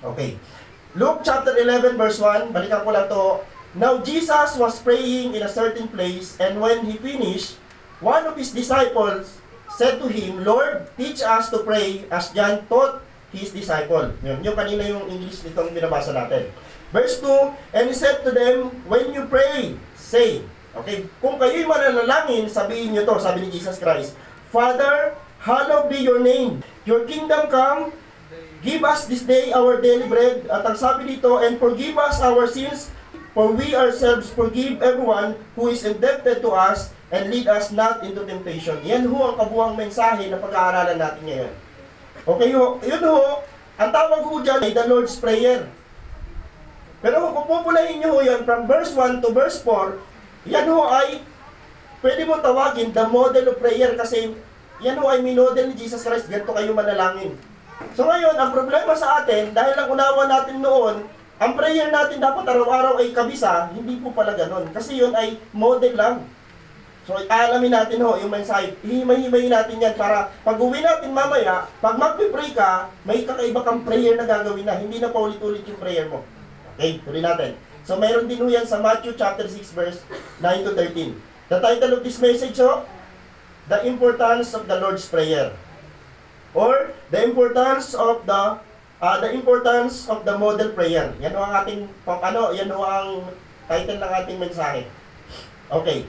Okay. Luke chapter 11 verse 1, balikan ko lang to. Now Jesus was praying in a certain place, and when he finished, one of his disciples said to him, Lord, teach us to pray as John taught his disciple. Yung kanina yung English nitong binabasa natin. Verse 2, and he said to them, when you pray, say. Okay, kung kayo'y mananalangin, sabihin nyo to, sabi ni Jesus Christ, Father, hallowed be your name. Your kingdom come. Give us this day our daily bread. At ang sabi dito, and forgive us our sins, for we ourselves forgive everyone who is indebted to us, and lead us not into temptation. Yan ho ang kabuang mensahe na pag-aaralan natin ngayon. Okay ho, yun ho, ang tawag ho dyan ay the Lord's Prayer. Pero kung pupulahin nyo ho yan from verse 1 to verse 4, yan ho ay, pwede mo tawagin the model of prayer kasi yan ho ay minodel ni Jesus Christ, ganito kayo manalangin. So ngayon, ang problema sa atin, dahil ang unawa natin noon, ang prayer natin dapat araw-araw ay kabisa, hindi po pala ganon. Kasi yun ay model lang. So alamin natin ho, yung mensahe, hihimay-himayin natin yan para pag uwi natin mamaya, pag magpipray ka, may kakaiba kang prayer na gagawin na, hindi na paulit-ulit yung prayer mo. Okay, tuloy natin. So mayroon din ho yan sa Matthew chapter 6 verse 9 to 13. The title of this message ho, The Importance of the Lord's Prayer. Or the importance of the model prayer. Yan ho ang ating yan ho ang title ng ating mensahe. Okay.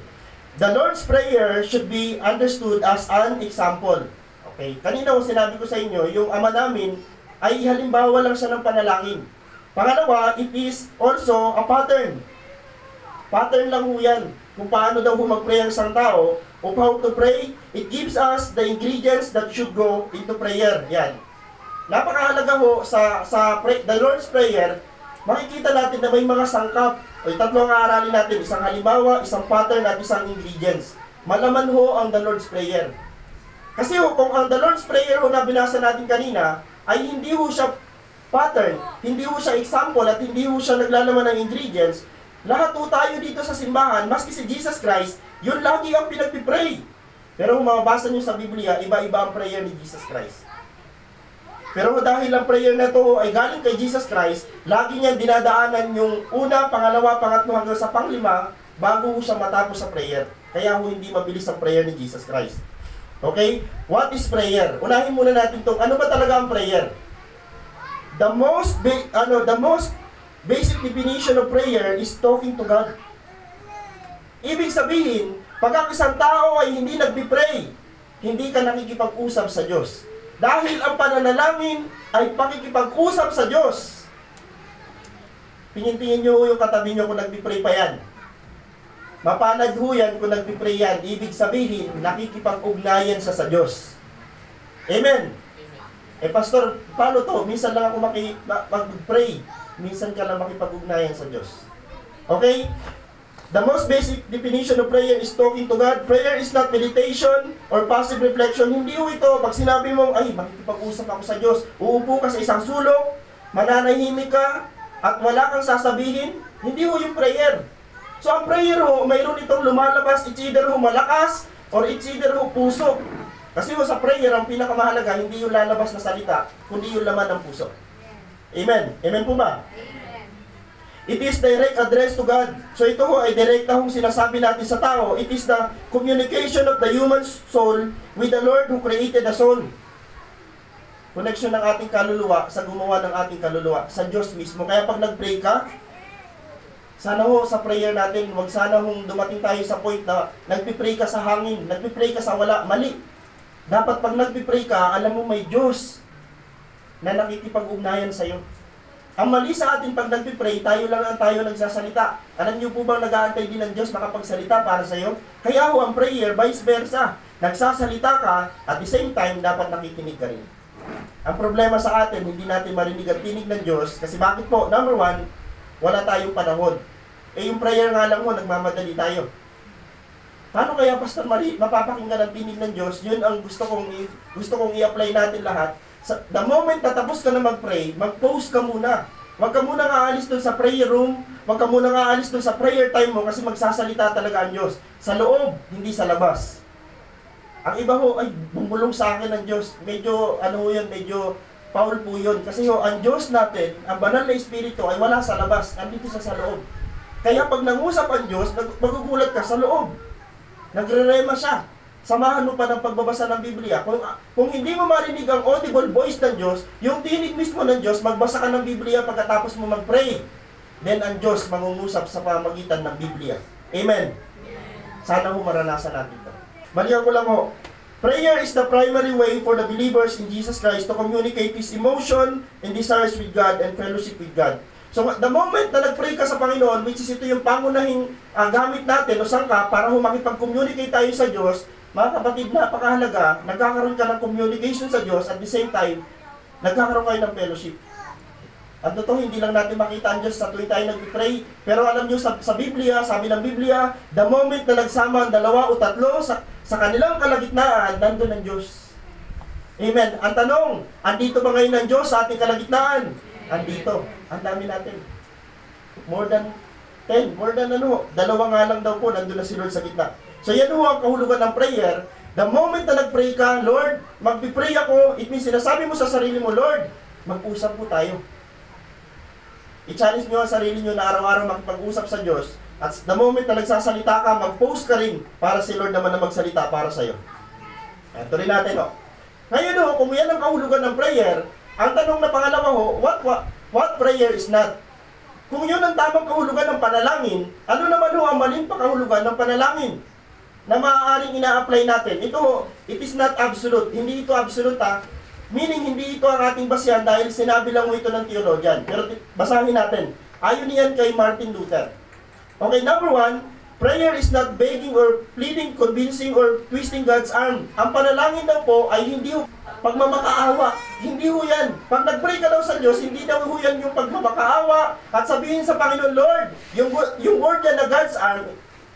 The Lord's Prayer should be understood as an example. Okay. Kanina ho sinabi ko sa inyo, yung Ama namin ay halimbawa lang siya ng panalangin. Pangalawa, it is also a pattern. Pattern lang ho yan. Kung paano daw mag-pray ang isang tao, of how to pray, it gives us the ingredients that should go into prayer. Yan. Napakahalaga ho the Lord's Prayer, makikita natin na may mga sangkap. O tatlo ang aaralin natin, isang halimbawa, isang pattern at isang ingredients. Malaman ho ang the Lord's Prayer. Kasi ho, kung ang the Lord's Prayer ho na binasa natin kanina, ay hindi ho siya pattern, hindi ho siya example, at hindi ho siya naglalaman ng ingredients, lahat ho tayo dito sa simbahan, maski si Jesus Christ, yun lagi ang pinagpipray. Pero kung mababasa nyo sa Biblia, iba-iba ang prayer ni Jesus Christ. Pero dahil ang prayer na to ay galing kay Jesus Christ, lagi niyang dinadaanan yung una, pangalawa, pangatlo hanggang sa panglima, bago siya matapos sa prayer. Kaya ho hindi mabilis ang prayer ni Jesus Christ. Okay? What is prayer? Unahin muna natin itong, ano ba talaga ang prayer? The most basic definition of prayer is talking to God. Ibig sabihin, pag ang isang tao ay hindi nagpipray, hindi ka nakikipag-usap sa Diyos. Dahil ang pananalangin ay pakikipag-usap sa Diyos. Tingin-tingin nyo yung katabi nyo kung nagpipray pa yan. Mapanad ho yan kung nagpipray yan. Ibig sabihin, nakikipag-ugnayan sa Diyos. Amen? Pastor, paano to? Minsan lang ako mag-pray. Minsan ka lang makipag-ugnayan sa Diyos. Okay? The most basic definition of prayer is talking to God. Prayer is not meditation or passive reflection. Hindi ho ito. Pag sinabi mong, ay, makikipag-usap ako sa Diyos, uupo ka sa isang sulok, mananahimik ka, at wala kang sasabihin, hindi ho yung prayer. So ang prayer ho, mayroon itong lumalabas, it's either ho malakas, or it's either ho puso. Kasi ho sa prayer, ang pinakamahalaga, hindi yung lalabas na salita, kundi yung laman ng puso. Amen? Amen po ba? It is direct address to God. So ito ho ay direkta hong sinasabi natin sa tao. It is the communication of the human soul with the Lord who created the soul. Connection ng ating kaluluwa sa gumawa ng ating kaluluwa, sa Diyos mismo. Kaya pag nag-pray ka, sana ho sa prayer natin, wag sana hong dumating tayo sa point na nagpipray ka sa hangin, nagpipray ka sa wala. Mali. Dapat pag nagpipray ka, alam mo may Diyos na nakikipag-ugnayan sa iyo. Ang mali sa atin pag nagpipray, tayo lang ang tayo nagsasalita. Alam niyo po bang nag-aantay din ng Diyos makapagsalita para sa iyo? Kaya ho ang prayer, vice versa. Nagsasalita ka, at the same time, dapat nakikinig ka rin. Ang problema sa atin, hindi natin marinig ang tinig ng Diyos. Kasi bakit po? Number one, wala tayong panahon. Yung prayer nga lang ho, nagmamadali tayo. Paano kaya, Pastor Marie, mapapakinggan ang tinig ng Diyos? Yun ang gusto kong i-apply natin lahat. The moment tatapos ka na mag-pray, mag-pause ka muna. Huwag ka muna aalis dun sa prayer room, huwag ka muna aalis dun sa prayer time mo kasi magsasalita talaga ang Diyos. Sa loob, hindi sa labas. Ang iba ho, ay bumulong sa akin ng Diyos. Medyo, medyo Paul po yun. Kasi ang Diyos natin, ang banal na Espiritu ay wala sa labas, nandito sa loob. Kaya pag nangusap ang Diyos, magugulat ka sa loob. Nagre-rema siya. Samahan mo pa ng pagbabasa ng Biblia. Kung hindi mo marinig ang audible voice ng Diyos, yung tinig mismo ng Diyos, magbasa ka ng Biblia pagkatapos mo mag-pray. Then ang Diyos mangungusap sa pamagitan ng Biblia. Amen. Sana ho maranasan natin ito. Balikan ko lang ho. Prayer is the primary way for the believers in Jesus Christ to communicate His emotion and desires with God and fellowship with God. So, the moment na nag-pray ka sa Panginoon, which is ito yung pangunahing gamit natin o sangka para makipag-communicate tayo sa Diyos, mga kapatid, napakahalaga, nagkakaroon ka ng communication sa Diyos at the same time, nagkakaroon kayo ng fellowship. At ito, hindi lang natin makita ang Diyos sa tuwing tayo nag-pray, pero alam nyo, sa Biblia, sabi ng Biblia, the moment na nagsama ang dalawa o tatlo sa kanilang kalagitnaan, nandun ang Diyos. Amen. Ang tanong, andito ba ngayon ang Diyos sa ating kalagitnaan? Andito. Ang dami natin. More than 10. More than dalawa nga lang daw po, nandun na si Lord sa gitna. So yan ho ang kahulugan ng prayer. The moment na nag-pray ka, Lord, mag-pray ako, it means sinasabi mo sa sarili mo, Lord, mag-usap po tayo. I-challenge nyo ang sarili nyo na araw-araw makipag-usap sa Diyos. At the moment na nagsasalita ka, mag-post ka rin para si Lord naman na magsalita para sa'yo. Ito rin natin, Ngayon kung yan ang kahulugan ng prayer, ang tanong na pangalawa what prayer is not? Kung yun ang tamang kahulugan ng panalangin, ano naman ang maling pakahulugan ng panalangin na maaaring ina-apply natin? It is not absolute. Hindi ito absolute Meaning, hindi ito ang ating basihan dahil sinabi lang mo ito ng theologian. Pero basahin natin. Ayon niyan kay Martin Luther. Okay, number 1, prayer is not begging or pleading, convincing, or twisting God's arm. Ang panalangin daw po ay hindi pagmamakaawa. Hindi ho yan. Pag nag-pray ka daw sa Diyos, hindi daw ho yan yung pagmamakaawa at sabihin sa Panginoon, Lord, yung word yan na God's arm,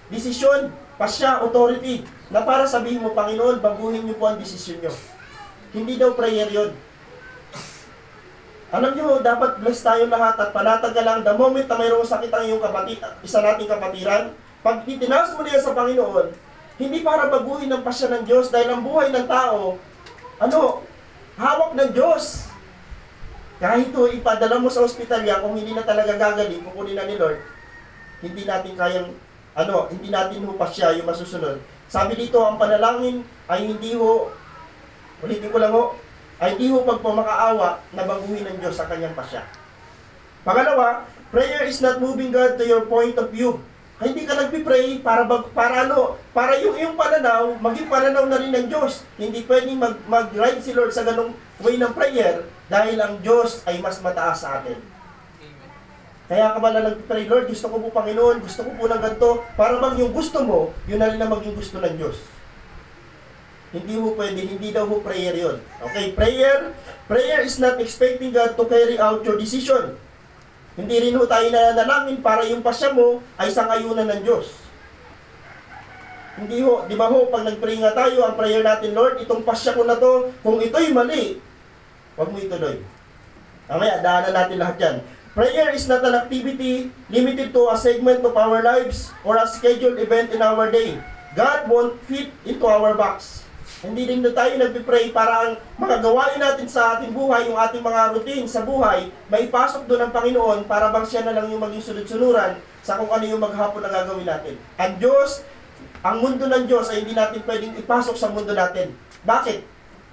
desisyon, pasya, authority, na para sabihin mo, Panginoon, baguhin niyo po ang desisyon niyo. Hindi daw prayer yun. Alam niyo, dapat bless tayo lahat at panatag ka lang the moment na mayroong sakit ang iyong isa nating kapatiran. Pag itinaas mo niya sa Panginoon, hindi para baguhin ang pasya ng Diyos dahil ang buhay ng tao, hawak ng Diyos. Kahit ipadala mo sa ospital yan, kung hindi na talaga gagaling, kukunin na ni Lord, hindi natin kayang, hindi natin pasya yung masusunod. Sabi dito, ang panalangin ay hindi ulitin ko lang ay hindi pagpamakaawa na baguhin ng Diyos sa kanyang pasya. Pangalawa, prayer is not moving God to your point of view. Hindi ka nagpipray para yung iyong pananaw, maging pananaw na rin ng Diyos. Hindi pwedeng mag-ride si Lord sa ganong way ng prayer dahil ang Diyos ay mas mataas sa atin. Kaya ka ba na nagpipray, Lord, gusto ko po Panginoon, gusto ko po ng ganito, para bang yung gusto mo, yun na rin na maging gusto ng Diyos. Hindi pwede, hindi daw prayer yun. Okay, prayer is not expecting God to carry out your decision. Hindi rin tayo nanalangin para yung pasya mo ay sangayunan ng Diyos. Hindi di ba pag nag-pray nga tayo, ang prayer natin, Lord, itong pasya ko na to, kung ito'y mali, huwag mo ituloy. Mamaya, daanan natin lahat yan. Prayer is not an activity limited to a segment of our lives or a scheduled event in our day. God won't fit into our box. Hindi rin na tayo nagpipray para ang mga gawain natin sa ating buhay, yung ating mga routine sa buhay, maipasok doon ng Panginoon para bang siya na lang yung maging sunod-sunuran sa kung ano yung maghapon na gagawin natin. Ang Diyos, ang mundo ng Diyos ay hindi natin pwedeng ipasok sa mundo natin. Bakit?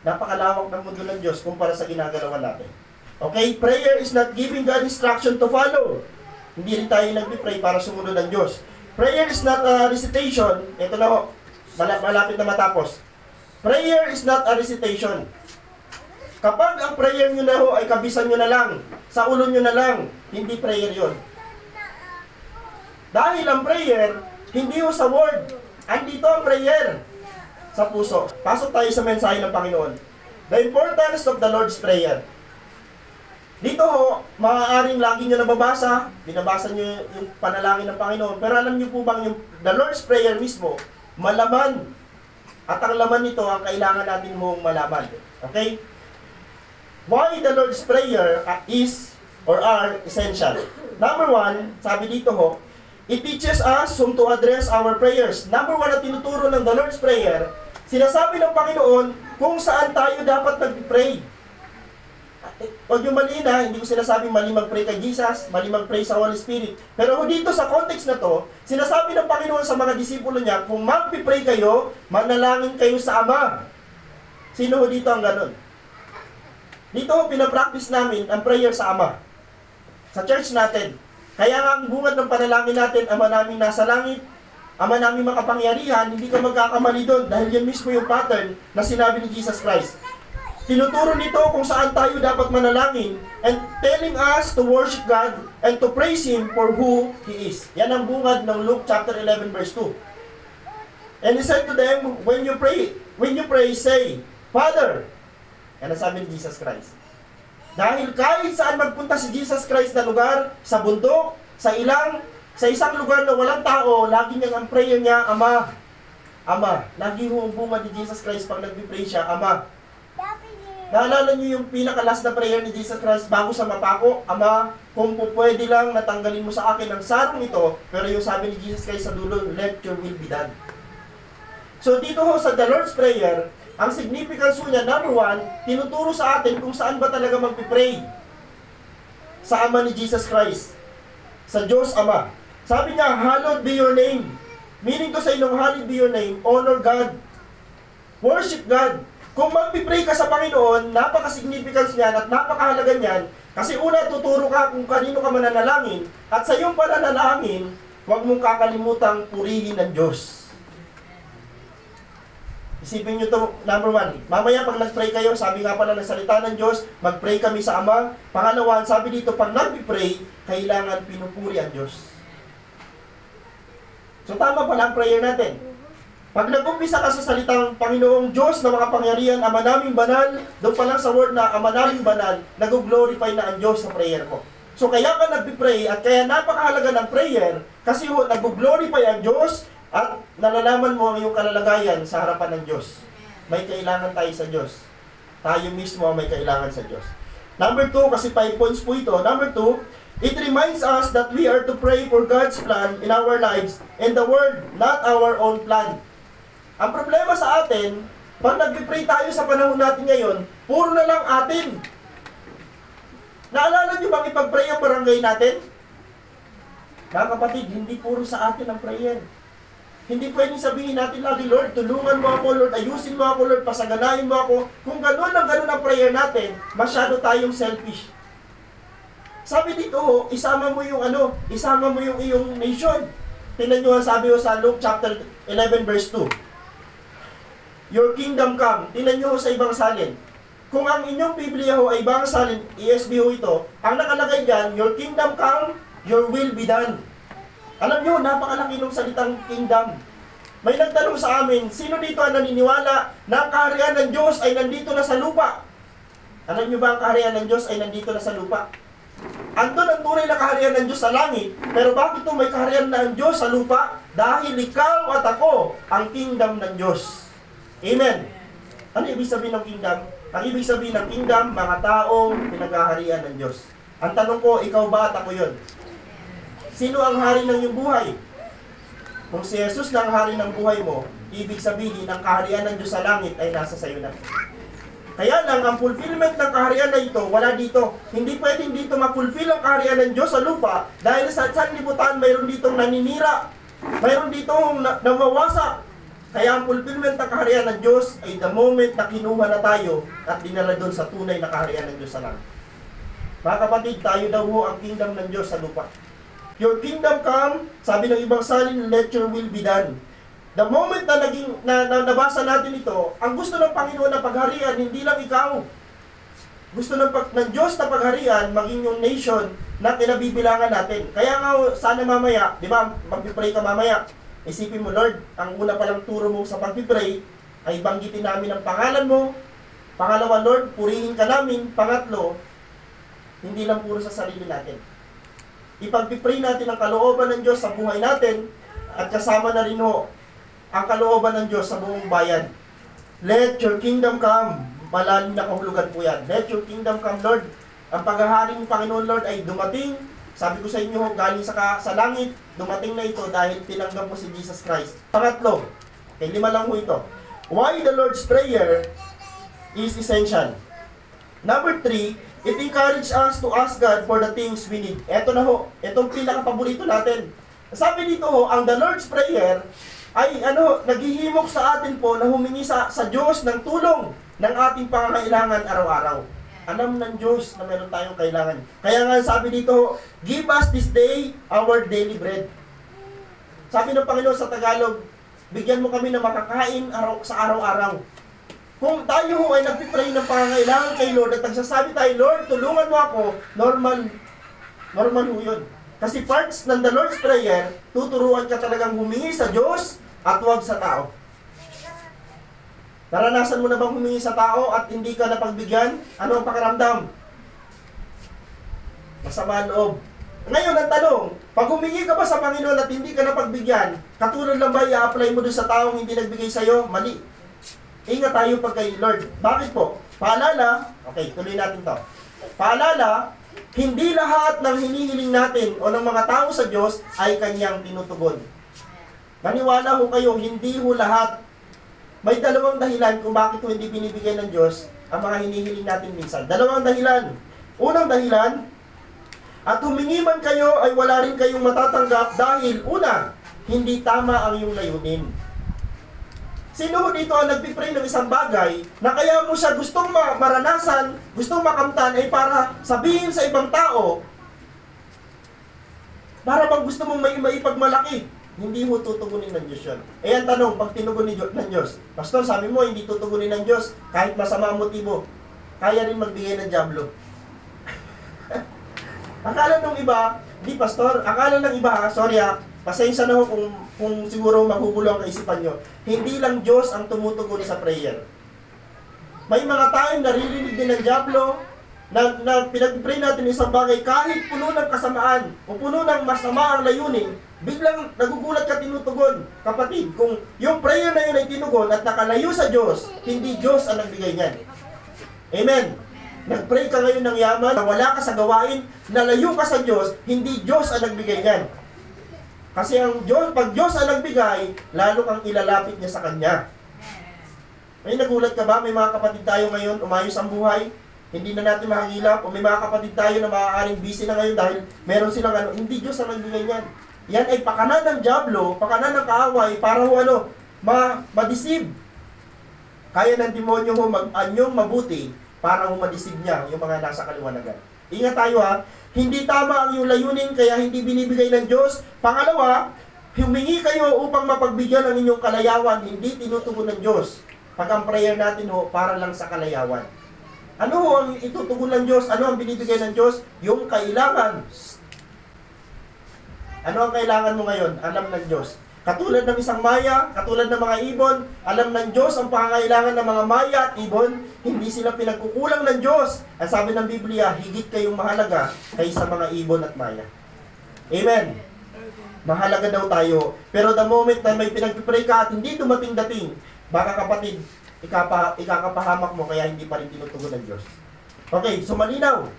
Napakalawak ng mundo ng Diyos kumpara sa ginagalawan natin. Okay? Prayer is not giving God instruction to follow. Hindi rin tayo nagpipray para sumunod ng Diyos. Prayer is not a recitation. Ito na malapit na matapos. Prayer is not a recitation. Kapag ang prayer nyo na ay kabisan nyo na lang, sa ulo nyo na lang, hindi prayer yon. Dahil ang prayer, hindi sa word. Andito ang prayer sa puso. Pasok tayo sa mensahe ng Panginoon. The importance of the Lord's Prayer. Dito maaaring lagi nyo nababasa, binabasa nyo yung panalangin ng Panginoon, pero alam nyo po bang yung the Lord's Prayer mismo, malaman. At ang laman nito ang kailangan natin mong malaman. Okay? Why the Lord's Prayer is or are essential? Number 1, sabi dito it teaches us whom to address our prayers. Number 1 na tinuturo ng the Lord's Prayer, sinasabi ng Panginoon kung saan tayo dapat nag-pray. Huwag yung mali na, hindi ko sinasabing mali mag-pray kay Jesus, mali mag-pray sa Holy Spirit. Pero dito sa context na to, sinasabi ng Panginoon sa mga disipulo niya, kung mag-pray kayo, manalangin kayo sa Ama. Sino ho dito ang ganun? Dito ho, pinapractice namin ang prayer sa Ama. Sa church natin. Kaya nga ang bungad ng panalangin natin, Ama naming nasa langit, Ama naming makapangyarihan, hindi ka magkakamali doon dahil yan mismo yung pattern na sinabi ni Jesus Christ. Tinuturo nito kung saan tayo dapat manalangin and telling us to worship God and to praise Him for who He is. Yan ang bungad ng Luke chapter 11 verse 2. And He said to them, when you pray, say, Father. Yan ang sabi ni Jesus Christ. Dahil kahit saan magpunta si Jesus Christ na lugar, sa bundok, sa isang lugar na walang tao, lagi niyang ang prayer niya, Ama. Ama. Lagi ho ang bungad ni Jesus Christ pag nag-pray siya, Ama. Naalala niyo yung pinakalas na prayer ni Jesus Christ bago sa mapako? Ama, kung pwede lang natanggalin mo sa akin ang sarong ito, pero yung sabi ni Jesus Christ sa dulo, let your will be done. So dito ho sa the Lord's Prayer, ang significance niya, number one, tinuturo sa atin kung saan ba talaga magpipray. Sa Ama ni Jesus Christ. Sa Diyos Ama. Sabi niya, hallowed be your name. Meaning to say, nung hallowed be your name, honor God. Worship God. Kung magpipray ka sa Panginoon, napaka-significance niyan at napakahalaga niyan, kasi una, tuturo ka kung kanino ka mananalangin, at sa iyong pananalangin, huwag mong kakalimutang purihin ng Diyos. Isipin nyo to, number one, mamaya pag nag-pray kayo, sabi nga pala ng salita ng Diyos, mag-pray kami sa Ama. Pangalawa, sabi dito, pag nag-pray, kailangan pinupuri ang Diyos. So tama pala ang prayer natin. Pag nag-umpisa ka sa salitang Panginoong Diyos na makapangyarihan, Ama naming banal, doon pa lang sa word na Ama naming banal, nag-glorify na ang Diyos sa prayer ko. So kaya ka nag-pray at kaya napakahalaga ng prayer kasi nag-glorify ang Diyos at nalalaman mo ang iyong kalalagayan sa harapan ng Diyos. May kailangan tayo sa Diyos. Tayo mismo may kailangan sa Diyos. Number 2, kasi 5 points po ito. Number 2, it reminds us that we are to pray for God's plan in our lives and the Word, not our own plan. Ang problema sa atin, pag nag-pray tayo sa panahon natin ngayon, puro na lang atin. Naalala niyo bang ipag-pray ang barangay natin? Mga kapatid, hindi puro sa atin ang prayer. Hindi pwedeng sabihin natin lagi, Lord, tulungan mo ako, Lord, ayusin mo ako, Lord, pasaganahin mo ako. Kung gano'n ang prayer natin, masyado tayong selfish. Sabi dito, isama mo yung iyong nation. Tingnan nyo ang sabi sa Luke chapter 11 verse 2. Your kingdom come. Tingnan nyo sa ibang salin. Kung ang inyong Biblia ho ay ibang salin, ESV ho ito, ang nakalagay dyan, your kingdom come, your will be done. Alam nyo, napakalaki ng salitang kingdom. May nagtanong sa amin, sino dito ang naniniwala na ang kaharian ng Diyos ay nandito na sa lupa? Alam nyo ba ang kaharian ng Diyos ay nandito na sa lupa? Andun ang tunay na kaharian ng Diyos sa langit, pero bakit may kaharian na ang Diyos sa lupa? Dahil ikaw at ako ang kingdom ng Diyos. Amen. Ano ibig sabihin ng kingdom? Ang ibig sabihin ng kingdom, mga taong pinaghaharian ng Diyos. Ang tanong ko, ikaw ba at ako yun? Sino ang hari ng iyong buhay? Kung si Jesus na ang hari ng buhay mo, ibig sabihin, ang kaharian ng Diyos sa langit ay nasa sayo na. Kaya lang, ang fulfillment ng kaharian na ito, wala dito. Hindi pwedeng dito ma-fulfill ang kaharian ng Diyos sa lupa dahil sa sanlibutan mayroon ditong naninira. Mayroon ditong namawasak. Kaya ang fulfillment ng kaharian ng Diyos ay the moment na kinuha na tayo at dinala doon sa tunay na kaharian ng Diyos sa langit. Mga kapatid, tayo daw ho ang kingdom ng Diyos sa lupa. Your kingdom come, sabi ng ibang salin, let your will be done. The moment na nabasa natin ito, ang gusto ng Panginoon na pagharian, hindi lang ikaw. Gusto ng Diyos na pagharian, maging yung nation na kinabibilangan natin. Kaya nga, sana mamaya, di ba, mag-pray ka mamaya. Isipin mo, Lord, ang una palang turo mo sa pag-pray ay banggitin namin ang pangalan mo. Pangalawa, Lord, purihin ka namin. Pangatlo, hindi lang puro sa sarili natin. Ipag-pray natin ang kalooban ng Diyos sa buhay natin at kasama na rin ho ang kalooban ng Diyos sa buong bayan. Let your kingdom come. Malalim na kahulugan po yan. Let your kingdom come, Lord. Ang paghaharing Panginoon, Lord, ay dumating. Sabi ko sa inyo, galing sa langit, dumating na ito dahil tinanggap mo si Jesus Christ. Pangatlo, 5 lang ho ito. Why the Lord's Prayer is essential. Number 3, It encourages us to ask God for the things we need. Ito na ho, itong pinaka-paborito natin. Sabi dito ho, ang the Lord's Prayer ay naghihimok sa atin po na humingi sa Diyos ng tulong ng ating pangangailangan araw-araw. Alam ng Diyos na meron tayong kailangan. Kaya nga sabi dito, give us this day our daily bread. Sabi ng Panginoon sa Tagalog, bigyan mo kami ng makakain sa araw-araw. Kung tayo ho ay nagpipray ng pangangailangan kay Lord at nagsasabi tayo, Lord, tulungan mo ako, normal ho yun. Kasi parts ng the Lord's Prayer, tuturuan ka talagang humingi sa Diyos at huwag sa tao. Naranasan mo na bang humingi sa tao at hindi ka napagbigyan? Ano ang pakiramdam? Masama ang loob. Ngayon, ang tanong, pag humingi ka ba sa Panginoon at hindi ka napagbigyan, katulad lang ba i-apply mo doon sa taong hindi nagbigay sa'yo? Mali. Ingat tayo pag kay Lord. Bakit po? Paalala, okay, tuloy natin to. Paalala, hindi lahat ng hinihiling natin o ng mga tao sa Diyos ay Kanyang tinutugon. Maniwala ho kayo, hindi ho lahat. May dalawang dahilan kung bakit ho hindi binibigay ng Diyos ang mga hinihiling natin minsan. Dalawang dahilan. Unang dahilan, at humingi man kayo ay wala rin kayong matatanggap dahil una, hindi tama ang iyong layunin. Sino ho dito ang nagpipray ng isang bagay na kaya mo siya gustong maranasan, gustong makamtan ay para sabihin sa ibang tao, para bang gusto mong maipagmalaki? Hindi ho tutugunin ng Diyos yun. Eh ang tanong, pag tinugunin ng Diyos, Pastor, sabi mo hindi tutugunin ng Diyos kahit masama ang motibo, kaya rin magbigay ng dyablo. Akala ng iba, di Pastor, akala ng iba, sorry pasensya na ho kung siguro magugulo ang kaisipan nyo. Hindi lang Diyos ang tumutugon sa prayer. May mga tayong naririnig din ng dyablo na pinag-pray natin isang bagay kahit puno ng kasamaan o puno ng masama ang layunin, biglang nagugulat ka tinutugon. Kapatid, kung yung prayer na yun ay tinugon at nakalayo sa Diyos, hindi Diyos ang nagbigay niyan. Amen. Nag-pray ka ngayon ng yaman, na wala ka sa gawain, nalayo ka sa Diyos, hindi Diyos ang nagbigay niyan. Kasi ang Diyos, pag Diyos ang nagbigay, lalo kang ilalapit niya sa Kanya. May nagulat ka ba? May mga kapatid tayo ngayon, umayos ang buhay, hindi na natin mahangilap, o may mga kapatid tayo na maaaring busy na ngayon dahil meron silang hindi Diyos ang nagbigay niyan. Yan ay pakanan ng dyablo, pakanan ng kaaway, para ma-deceive. Kaya ng demonyo mag-anyong mabuti para ma-deceive niya yung mga nasa kaliwanagan. Ingat tayo hindi tama ang iyong layunin kaya hindi binibigay ng Diyos. Pangalawa, humingi kayo upang mapagbigyan ang inyong kalayawan, hindi tinutugon ng Diyos. Pag ang prayer natin para lang sa kalayawan. Ano ang itutugon ng Diyos? Ano ang binibigay ng Diyos? Yung kailangan. Ano ang kailangan mo ngayon? Alam ng Diyos. Katulad ng isang maya, katulad ng mga ibon, alam ng Diyos ang pangangailangan ng mga maya at ibon, hindi sila pinagkukulang ng Diyos. Ang sabi ng Biblia, higit kayong mahalaga kaysa mga ibon at maya. Amen. Mahalaga daw tayo. Pero the moment na may pinagpipray ka at hindi dumating-dating, baka kapatid, ikakapahamak mo kaya hindi pa rin tinutugon ng Diyos. Okay, so malinaw.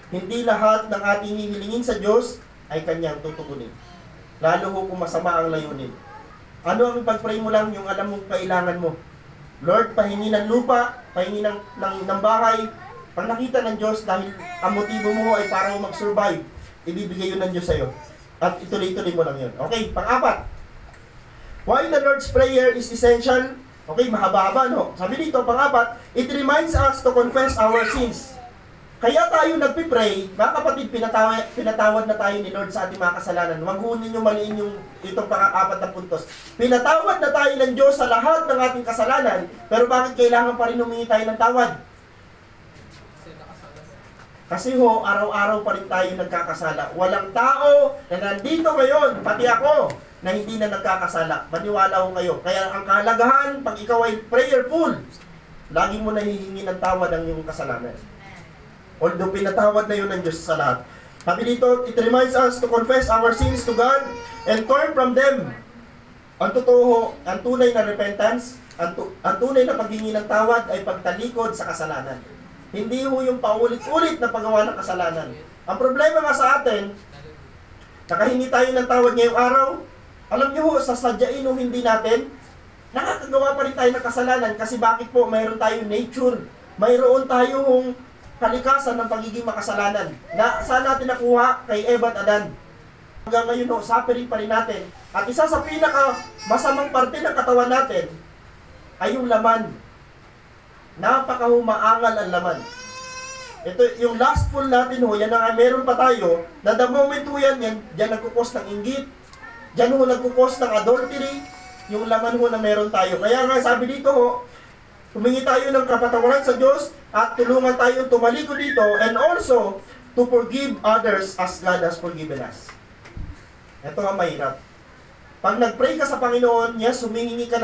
Hindi lahat ng ating hihilingin sa Diyos ay Kanyang tutugunin. Lalo ho kung masama ang layunin. Ano ang ipag-pray mo lang yung alam mong kailangan mo? Lord, pahingi ng lupa, pahingi ng bahay. Pag nakita ng Diyos, dahil ang motibo mo ay para mo mag-survive, ibibigay yun ng Diyos sa'yo. At ituloy-tuloy mo lang yun. Okay, pang-apat. Why the Lord's Prayer is essential? Okay, mahaba-haba, no? Sabi dito, pang-apat, it reminds us to confess our sins. Kaya tayo nagpipray, mga kapatid, pinatawad na tayo ni Lord sa ating mga kasalanan. Huwag ho ninyo maliin itong pang-apat na puntos. Pinatawad na tayo ng Diyos sa lahat ng ating kasalanan, pero bakit kailangan pa rin humingi tayo ng tawad? Kasi araw-araw pa rin tayo nagkakasala. Walang tao na nandito ngayon, pati ako, na hindi na nagkakasala. Maniwala ho kayo. Kaya ang kahalagahan, pag ikaw ay prayerful, lagi mo nahihingi ng tawad ang iyong kasalanan. Although pinatawad na yun ng Diyos sa lahat. Sabi dito, it reminds us to confess our sins to God and turn from them. Ang totoo, ang tunay na repentance, ang tunay na paghingi ng tawad ay pagtalikod sa kasalanan. Hindi ho yung paulit-ulit na paggawa ng kasalanan. Ang problema nga sa atin, nakahingi tayo ng tawad ngayong araw, alam niyo ho, sasadyain o hindi natin, nakakagawa pa rin tayo ng kasalanan kasi bakit po mayroon tayong nature, mayroon tayong kalikasan ng pagiging makasalanan. Na saan natin nakuha? Kay Eva at Adan. Hanggang ngayon, no, suffering pa rin natin. At isa sa pinaka masamang parte ng katawan natin ay yung laman. Napakahumaangal ang laman. Ito, yung lustful natin ho, yan ang meron pa tayo, na the moment ho yan dyan nagkukos ng inggit, dyan ho nagkukos ng adultery, yung laman ho na meron tayo. Kaya nga sabi dito ho, humingi tayo ng kapatawaran sa Diyos at tulungan tayo tumaliko dito and also to forgive others as God has forgiven us. Ito ang mahirap. Pag nag-pray ka sa Panginoon, yes, humingi ka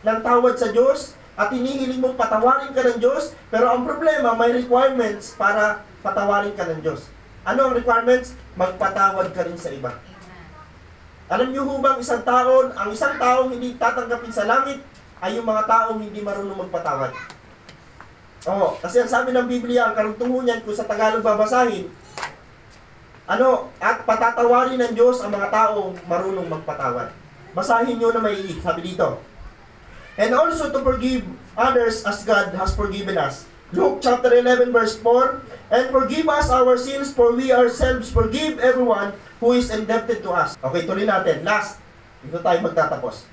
ng tawad sa Diyos at hinihiling mong patawarin ka ng Diyos, pero ang problema, may requirements para patawarin ka ng Diyos. Ano ang requirements? Magpatawad ka rin sa iba. Alam niyo ho bang ang isang taong hindi tatanggapin sa langit ay yung mga taong hindi marunong magpatawad. Oo, kasi ang sabi ng Biblia, ang karugtungan niyan, kung sa Tagalog babasahin, at patatawarin ng Diyos ang mga taong marunong magpatawad. Basahin niyo na maigi, sabi dito. And also to forgive others as God has forgiven us. Luke chapter 11 verse 4, and forgive us our sins, for we ourselves forgive everyone who is indebted to us. Okay, tuloy natin. Last, dito tayo magtatapos.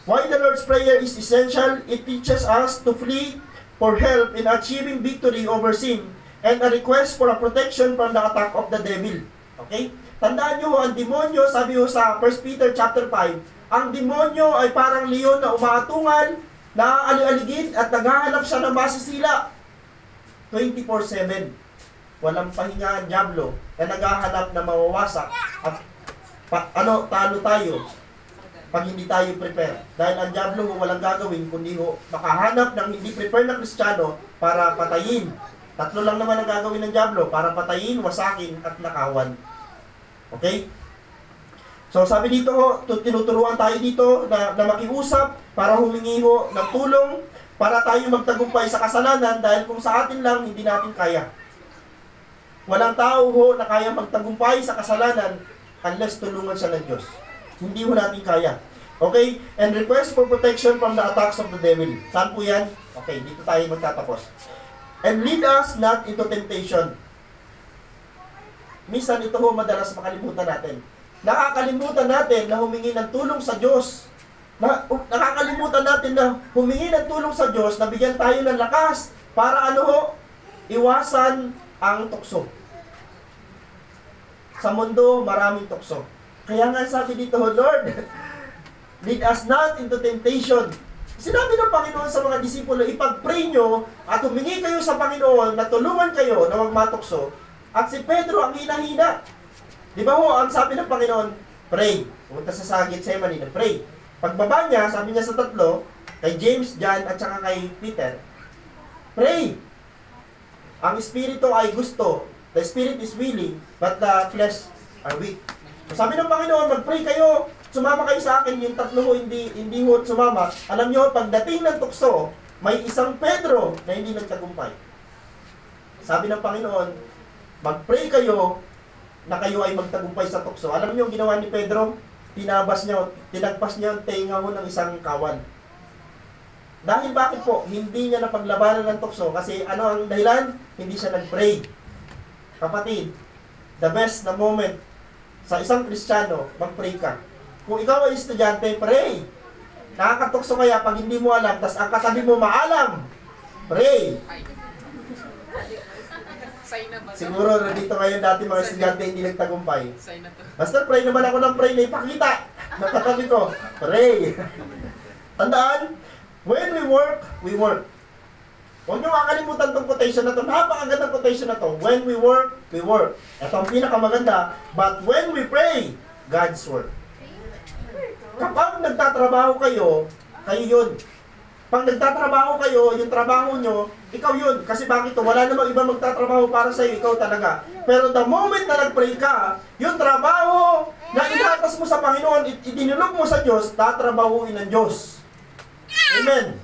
Why the Lord's Prayer is essential? It teaches us to flee for help in achieving victory over sin and a request for a protection from the attack of the devil. Okay? Tandaan nyo, ang demonyo, sabi ho sa 1 Peter chapter 5, ang demonyo ay parang leon na umaatungal, naaalig-aligid at naghahanap siya ng masisila. 24/7. Walang pahinga ang diablo na naghahanap na mawawasak at talo tayo pag hindi tayo prepare. Dahil ang diablo walang gagawin kundi makahanap ng hindi prepare na Kristiyano para patayin. Tatlo lang naman ang gagawin ng diablo, para patayin, wasakin at nakawan. Okay? So sabi dito tinuturuan tayo dito na makiusap para humingi ng tulong para tayo magtagumpay sa kasalanan, dahil kung sa atin lang, hindi natin kaya. Walang tao na kaya magtagumpay sa kasalanan unless tulungan siya ng Diyos. Hindi natin kaya. Okay? And request for protection from the attacks of the devil. Saan po yan? Okay, dito tayo magtatapos. And lead us not into temptation. Minsan ito madalas makalimutan natin. Nakakalimutan natin na humingi ng tulong sa Diyos. Nakakalimutan natin na humingi ng tulong sa Diyos, na bigyan tayo ng lakas para iwasan ang tukso. Sa mundo, maraming tukso. Kaya nga sabi dito, Lord, lead us not into temptation. Sinabi ng Panginoon sa mga disipulo, ipag-pray nyo at humingi kayo sa Panginoon na tulungan kayo na huwag matukso. At si Pedro ang hina-hina. Di ba ang sabi ng Panginoon, pray. Pumunta sa Gethsemane na pray. Pagbaba niya, sabi niya sa tatlo, kay James, John, at saka kay Peter, pray. Ang Espiritu ay gusto. The Spirit is willing, but the flesh are weak. So, sabi ng Panginoon, mag-pray kayo. Sumama kayo sa akin. Yung tatlo hindi sumama. Alam niyo, pagdating ng tukso, may isang Pedro na hindi nagtagumpay. Sabi ng Panginoon, mag-pray kayo na kayo ay magtagumpay sa tukso. Alam niyo ang ginawa ni Pedro? Tinagpas niya ang tenga ng isang kawan. Dahil bakit po? Hindi niya napaglabanan ng tukso. Kasi ano ang dahilan? Hindi siya nag-pray. Kapatid, the best na moment sa isang Kristiyano, mag-pray ka. Kung ikaw ay estudyante, pray. Nakakatukso kaya pag hindi mo alam, tas ang katabi mo maalam, pray. Siguro dito ngayon dati mga estudyante hindi nagtagumpay. Basta pray naman ako ng pray na ipakita. Nakatabi ko, pray. Tandaan, when we work, we work. Huwag niyo kakalimutan itong quotation na ito. Napakagandang quotation na ito. When we work, we work. Ito ang pinakamaganda. But when we pray, God's work. Kapag nagtatrabaho kayo, kayo yun. Pag nagtatrabaho kayo, yung trabaho nyo, ikaw yun. Kasi bakit to? Wala namang ibang magtatrabaho para sa'yo, ikaw talaga. Pero the moment na nag-pray ka, yung trabaho na inatas mo sa Panginoon, idinulog mo sa Diyos, tatrabahuin ng Diyos. Amen.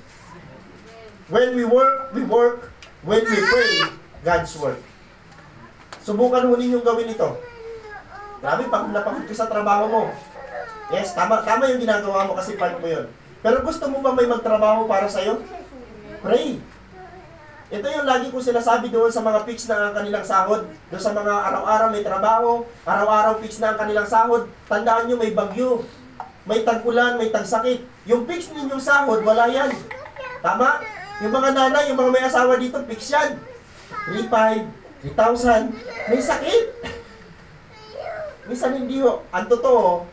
When we work, we work. When we pray, God's work. Subukan ho ninyong gawin ito. Grabe, pag napagod ka sa trabaho mo. Yes, tama yung ginagawa mo kasi part mo yun. Pero gusto mo ba may magtrabaho para sa'yo? Pray. Ito yung lagi ko sinasabi doon sa mga fix na ang kanilang sahod, doon sa mga araw-araw may trabaho, araw-araw fix na ang kanilang sahod. Tandaan nyo, may bagyo, may tagpulan, may tagsakit. Yung fix ninyong sahod, wala yan. Tama? Yung mga nanay, yung mga may asawa dito, fix yan. 3,500, 3,000, may sakit. Minsan hindi ho. Ang totoo,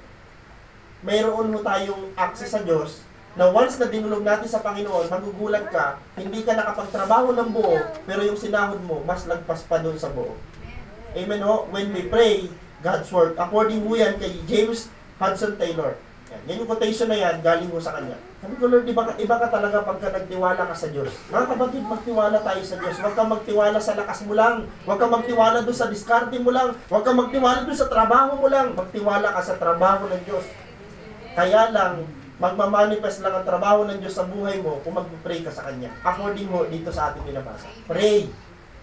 mayroon ho tayong access sa Diyos na once na dinulog natin sa Panginoon, magugulat ka, hindi ka nakapagtrabaho ng buo, pero yung sinahod mo, mas lagpas pa doon sa buo. Amen ho? When we pray, God's Word. According ho yan kay James Hudson Taylor. Yan yung quotation na yan, galing ho sa kanya. Sabi ko, Lord, iba ka talaga pagka nagtiwala ka sa Diyos. Mga kapatid, magtiwala tayo sa Diyos. Huwag kang magtiwala sa lakas mo lang. Huwag kang magtiwala doon sa diskarte mo lang. Huwag kang magtiwala doon sa trabaho mo lang. Magtiwala ka sa trabaho ng Diyos. Kaya lang, magmamanifest lang ang trabaho ng Diyos sa buhay mo kung mag-pray ka sa Kanya. According mo dito sa ating binabasa. Pray.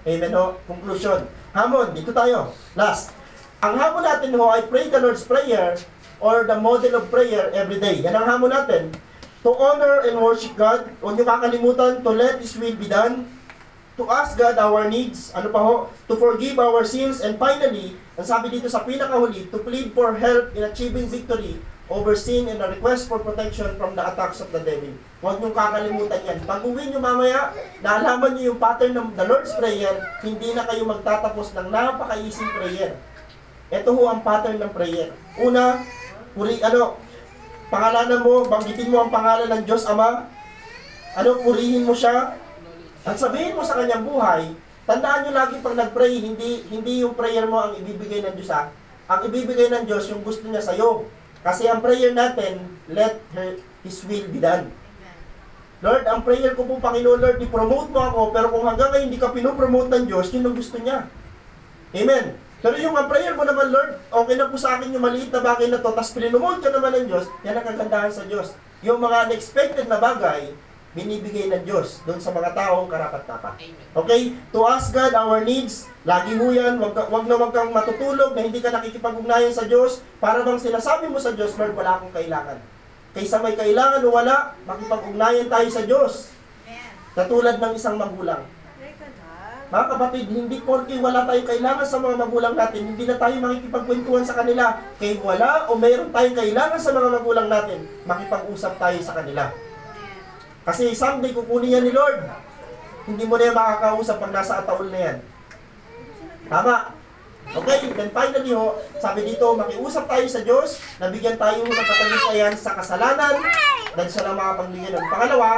Amen ho? Conclusion. Hamon, dito tayo. Last. Ang hamon natin ho ay pray the Lord's Prayer or the model of prayer every day. Yan ang hamon natin. To honor and worship God. Huwag niyo kakalimutan, to let His will be done. To ask God our needs. Ano pa ho? To forgive our sins. And finally, ang sabi dito sa pinakahuli, to plead for help in achieving victory over sin and a request for protection from the attacks of the devil. Huwag niyong kakalimutan yan. Pag uwi niyo mamaya, naalaman niyo yung pattern ng the Lord's Prayer, hindi na kayo magtatapos ng napaka-easy prayer. Ito ho ang pattern ng prayer. Una, pangalanan mo, banggitin mo ang pangalan ng Diyos Ama. Purihin mo siya. At sabihin mo sa kanyang buhay, tandaan niyo lagi pag nag-pray, hindi yung prayer mo ang ibibigay ng Diyos Ang ibibigay ng Diyos, yung gusto niya sa'yo. Kasi ang prayer natin, let His will be done. Lord, ang prayer ko po, Panginoon, Lord, i-promote mo ako, pero kung hanggang ngayon hindi ka pinopromote ng Diyos, yun ang gusto niya. Amen. Pero yung ang prayer mo naman, Lord, okay na po sa akin yung maliit na bagay na to, tapos pinomote ka naman ng Diyos, yan ang kagandahan sa Diyos. Yung mga unexpected na bagay, binibigay ng Diyos doon sa mga taong karapat-dapat. Okay? To ask God our needs, lagi mo yan, wag kang matutulog na hindi ka nakikipag-ugnayan sa Diyos, para bang sinasabi mo sa Diyos, Lord, wala akong kailangan. Kaysa may kailangan o wala, makipag-ugnayan tayo sa Diyos. Katulad ng isang magulang. Mga kapatid, hindi porke wala tayong kailangan sa mga magulang natin, hindi na tayo makikipagkwentuhan sa kanila. Kaya wala o mayroon tayong kailangan sa mga magulang natin, makipag-usap tayo sa kanila. Kasi someday kukunin yan ni Lord. Hindi mo na yan makakausap pag nasa ataol na yan. Tama. Okay, then finally ho, sabi dito, makiusap tayo sa Diyos, nabigyan tayo ng katagumpayan sa kasalanan, dahil siya lang makapagbigyan ng pangalawa,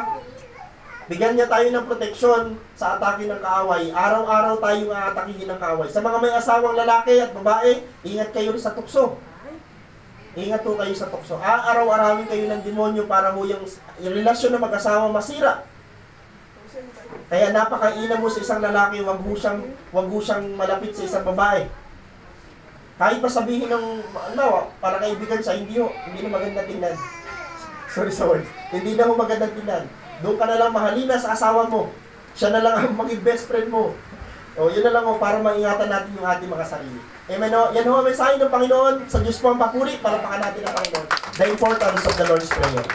bigyan niya tayo ng proteksyon sa atake ng kaaway. Araw-araw tayong aatakihin ng kaaway. Sa mga may asawang lalaki at babae, ingat kayo sa tukso. Ingat po kayo sa tukso. Araw-arawin kayo ng demonyo para ho yung relasyon ng mag-asawa masira. Kaya napakaina mo sa isang lalaki, wag ho siyang malapit sa isang babae. Kahit pa sabihin ng, para kaibigan sa hindi na maganda tingnan. Sorry. Hindi na ho maganda tingnan. Doon ka na lang mahalina sa asawa mo. Siya na lang ang maging best friend mo. O, yun na lang ho, para maingatan natin yung ating mga sarili. Amen o. Yan ho ang mensahe ng Panginoon. Sa Diyos po ang papuri. Palapakan natin ang Panginoon. The importance of the Lord's Prayer.